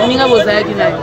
Ninga bozalaki naye.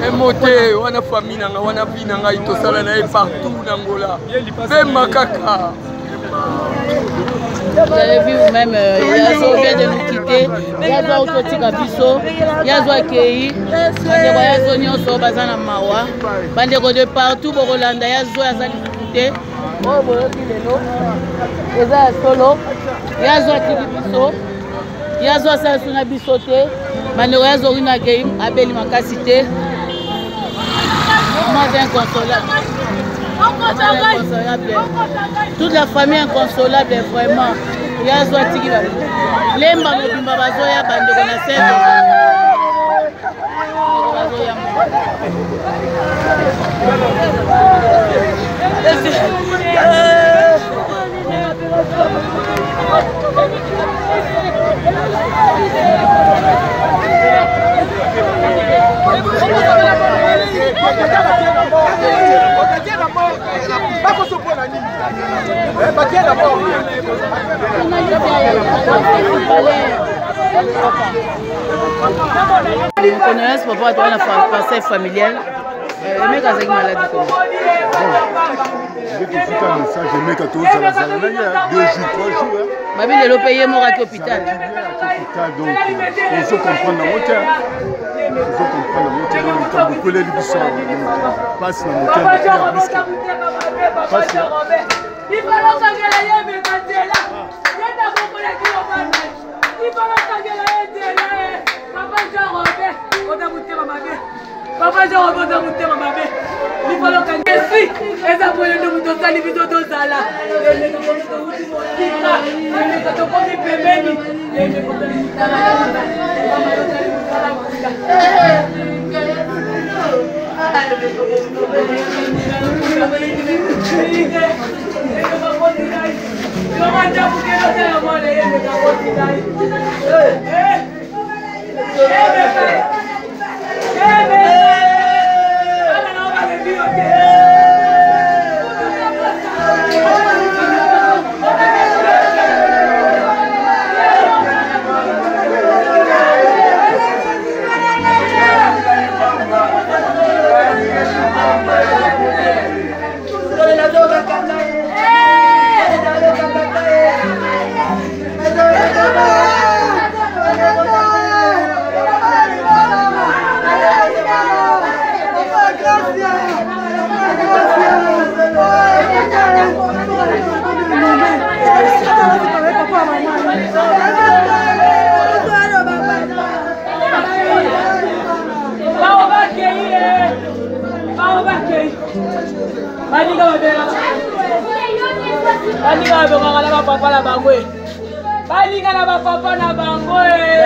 Emote wana famille nanga wana vie nanga itosala na partout nangola. Vema kaka. Vous avez vu vous-même, Yazo vient de nous quitter. Yazo autotika biso, Yazo akei, Yazo nyonso bazana mawa. Bandeko de partout Borolanda, Yazo azali quitter. Oh boloki lelo. Eza solo. Yazo atiki biso. Yazo asasu na biso te. Bandeko Yazo rina kei abeli makasi te. Moi inconsolable. Inconsolable. Toute la famille inconsolable vraiment. Yazo atiki ba. Lemba mobimba bazoya bandeko na sete. Bazoya. Condoléances par rapport à la passé familial. Le mec a une maladie comme ça. Je vais te foutre un message, je mets 2 jours, 3 jours. Babi le payé mort à l'hôpital. Donc, on se comprend dans mon terme. On se comprend dans mon terme. On a beaucoup les libissons. Passe dans mon terme. Passe là. Papa, je remonte à mon thème, ma belle. Il faut le gagner. Si, et ça peut nous donner les vidéos de Zala.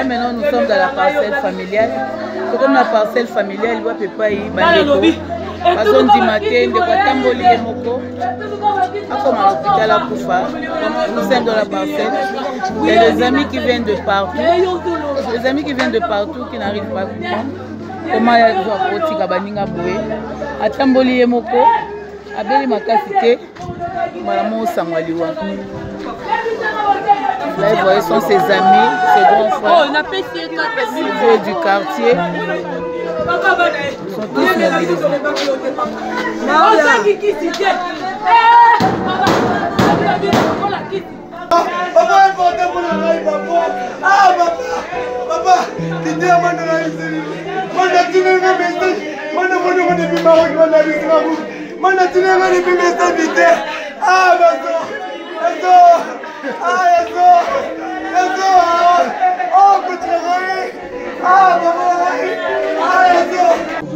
Maintenant nous sommes dans la parcelle familiale. Comme la parcelle familiale, il va pas y aller. Parce dit matin de Katamboli et Moko. Comme à l'hôpital à Koufa. Nous sommes dans la parcelle. Il y a des amis qui viennent de partout. Les amis qui viennent de partout qui n'arrivent pas à comprendre. Comment il y a des gens qui Baninga Boué. À Tamboli et Moko. À Beli Makasite. Maman Sangwaliwa. Là, vous voyez, sont ses amis, ses grands frères, ceux du quartier. Ils sont tous mobilisés.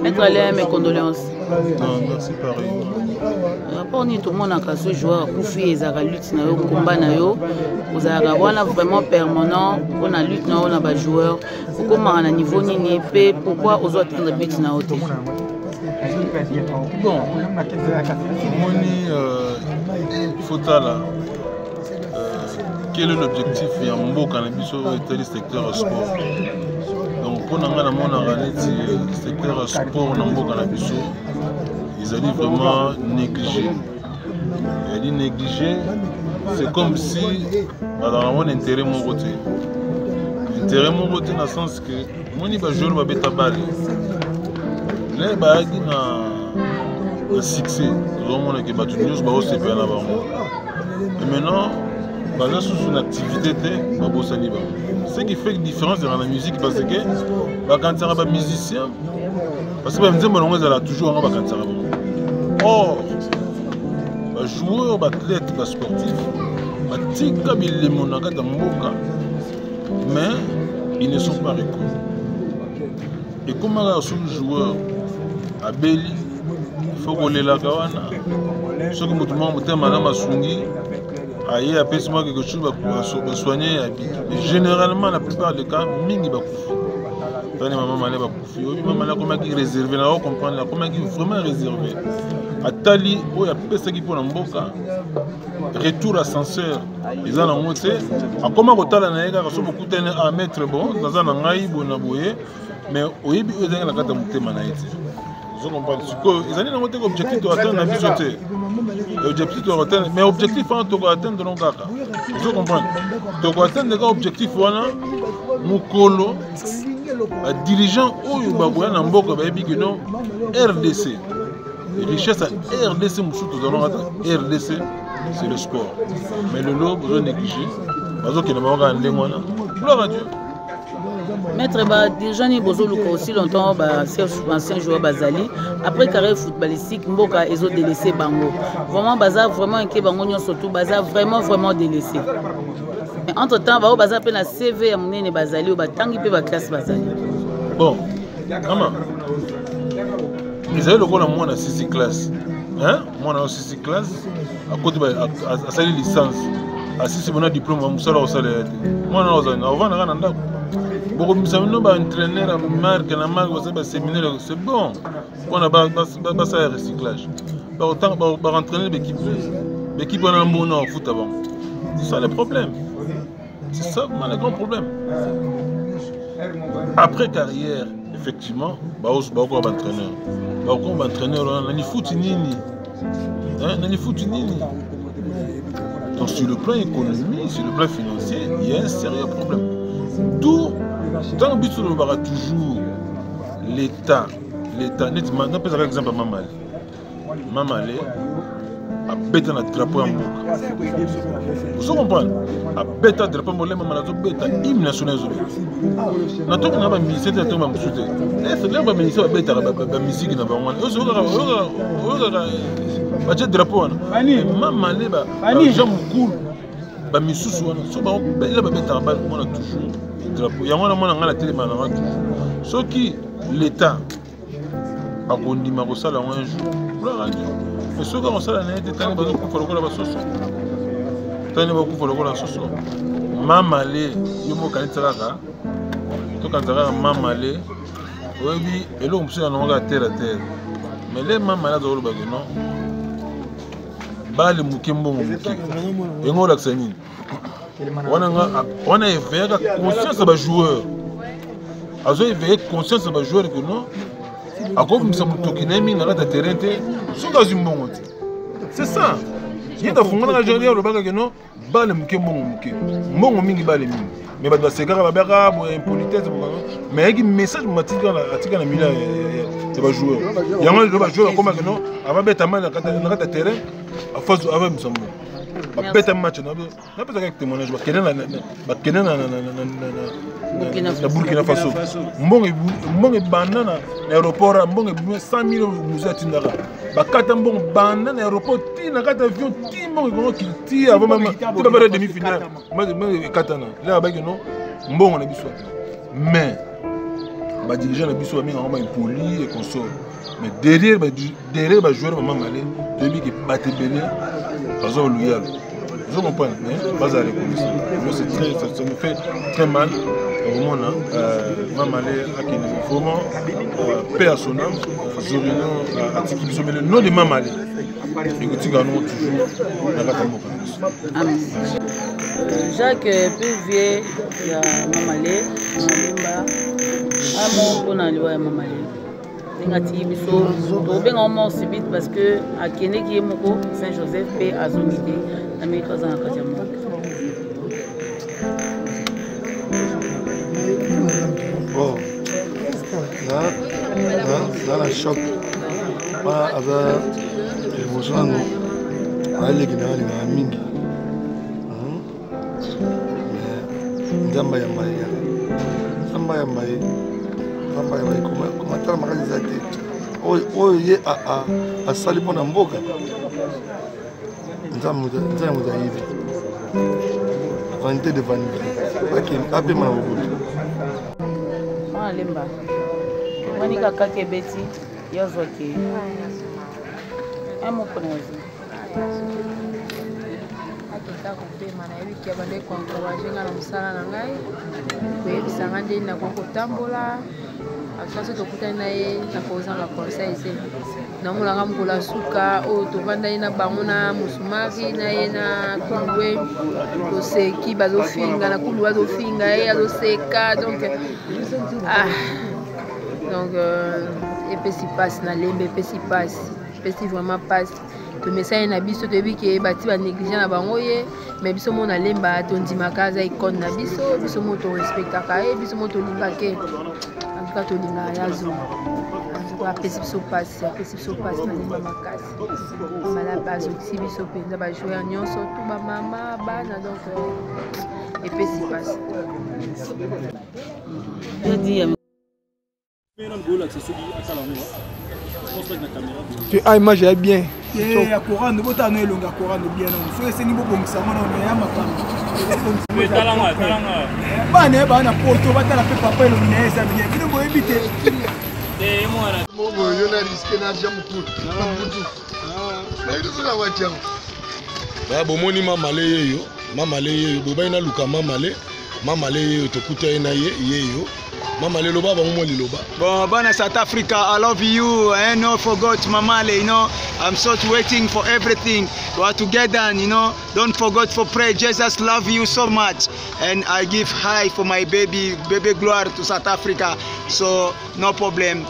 Maître Alain, mes condoléances. Non, merci pareil. Rapport ni tout le monde a ce joueur Koufi et Zara lutte na yo combat na yo. Vous avez vraiment permanent, on a lutte na on a ba joueur. Pourquoi on a niveau ni épée, pourquoi aux autres de but na autre. Bon, Moni Fotala. Quel est l'objectif il y a un beau cannabis au secteur sport. Donc pour nous le secteur sport dans le cannabis ils allaient vraiment négliger Elle dit négliger, c'est comme si dans un intérêt mon côté. Intérêt mon côté dans le sens que moi ni pas jouer ma bête à balle. Là bah dit na succès. Tout le monde qui bat news bah aussi bien là-bas. Et maintenant basé sur une activité bah bossa libre. Ce qui fait une différence dans la musique parce que bah quand tu es un musicien parce que même si on est toujours un quand tu es or les joueurs, les athlètes, les sportifs, mais ils ne sont pas reconnus. Et comme un joueur à Beli, il faut qu'on les lave. Ceux qui m'ont madame Asungi, aïe, après moi quelque chose pour soigner. Généralement, la plupart des cas, mingi bakufi. Maman malé bakufi. Maman là comment qui réservé là, on comprend là comment qui vraiment réservé. Atali, il y a personne qui peut l'emboka. Retour ascenseur, ils ont la montée. Comment on t'a la naïga, parce que beaucoup à mettre bon, dans un angaï, bon aboué, mais au début, ils ont la carte de monter manaïti. Ils ont la montée objectif de atteindre la bisoté. L'objectif de atteindre, mais objectif, on doit atteindre le gars. Vous comprenez? Donc, atteindre le objectif, voilà, Moukolo, dirigeant où il va voir un mboka, RDC. Richesse à RDC, RDC, c'est le sport. Mais le lot, vous négligez. Parce qu'il n'y a pas de gloire à Dieu. Maître, dirigeant Bozoluka aussi longtemps, c'est ancien joueur Bazali. Après carrière footballistique, Mboka ils ont délaissé Bango. Vraiment, Baza, vraiment inquiet Bango, surtout Baza, vraiment délaissé. Mais entre-temps, Baza a un CV à mon Bazali ou Tangi peut la classe Bazali. Bon, maman. Ils avaient le rôle à moi dans 6 classes. Moi dans 6 classes, à côté de la licence. À 6 mon diplôme, je suis au salaire. Moi, avant, beaucoup de entraîneur à marque, séminaire, c'est bon. On a pas ça recyclage. Autant entraîner l'équipe en un bon en foot avant. C'est ça le problème. C'est ça le grand problème. Après carrière, effectivement, beaucoup d'entraîneurs. Beaucoup d'entraîneurs, on a foot nini. Donc sur le plan économique, sur le plan financier, il y a un sérieux problème. D'où, tant que nous aura toujours l'État, on peut par exemple à Mamalé, a bêté un drapeau en boucle. Vous comprenez? A bêté un drapeau en boucle, maman a bêté un hymne national. Nous avons un ministère de la musique. Nous avons un ministère de la musique. Nous avons un drapeau. Maman a Jean Moukoul. Ba misusu wana so ba bela ba beta ba mona toujours drapeau ya mwana mwana ngala télé mana toujours soki l'état a kondima ko sala un jour pour la radio mais soki on sala na été tani ba ko folo ko la basoso tani ba ko folo ko la soso mamale yomo kanitaka to kanitaka mamale obi elo mpusa na nga terre à terre mais les mamala zo lo ba que non bali mukimbo muki yengo la tsani on a éveillé conscience de joueur azo éveillé conscience de joueur que non akob misa mutokinemi na kata terrain te soka zimbongo te c'est ça yenda fungana ka joueur lo baka que non bali mukimbo muki mbongo mingi bali mingi mais ba sekara ba baka bo impolitesse mais avec message matika na mila de ba joueur yango le ba joueur comme que non ava beta mal na kata terrain à face avec Msambo. Je vais match na pas avec témoignage ba kenen na Burkina Faso. Mbonge banana na aéroport mbonge 100 000 muzati ndaka. Ba kata mbonge banana na aéroport ti na kata avion ti mbonge ko ti avant même tu pas demi finale. Moi katana. Là ba que non mbonge na biso. Mais ba dirigeant na biso mingi on impoli et consort. Mais derrière les joueurs, maman malé, celui qui battait belé, ils sont loyaux. Vous comprenez? Pas à reconnaître. Ça me fait très mal. Vraiment, maman malé, vraiment, paix à son âme, Zorino, Atiki, mais le nom de maman malé. Écoutez, nous toujours dans la Amen. Jacques Puvier, il y a maman malé, Malimba, Amon, on a le maman malé. ndengati biso tobenga mort subite parce que akendeki ye moko Saint Joseph mpe azongi te na minute aza na kati ya moko. Bon, dans la choc, avec l'émotion, avec les mingi. Nzamba ya mbaye komatala makasi eza te oyo ye asali mpona mboka nzambe moto ayibi vanité de vanité apema na bobutu mwana lemba omoni kaka kebeti yozwaki amoko na yozo akita kopema nayebi kia bande koencourage nga na mosala na ngai koyebisanga ndeni nakoki kotambola atuasi tokutani na ye nakozanga conseil se namonanga mokolo suka oyo tovanda ye na bango na musumari na ye na kulue toseki bazofinga na kulue azofinga ye azoseka donc epesi mpasi na lembe epesi mpasi epesi vraiment mpasi tomesai na biso toyebi ke bati banéglige na bango ye mais biso mo na lemba tondimaka aza ikone na biso biso mo torespectaka ye biso mo tolingake antuka tolingaka ya zo antuka apesi biso mpasi na lemba makasi malapa azokisi biso mpenza bajoueur nyonso to bamama bana donc epesi mpasi Ah, image est bien. Ya Coran, nous botons le longa Coran bien. Faut essayer de bon ça, on est à ma Mais talanga. Bah ne bah na poto, bah la papa le nez ça bien. Nous voulons éviter. Eh moi là. Bon, yo na risqué na jambe pour. Na butu. Na yo sala wacha. Ba bomoni mama le yeyo, boba ina luka mama le yeyo tokuta ina yeyo. Mama le loba ba mo liloba. Bon, bonne South Africa, I love you. I no forgot Mamale, you know. I'm so waiting for everything. We are together, and you know. Don't forget for pray. Jesus love you so much, and I give high for my baby glory to South Africa. So no problem.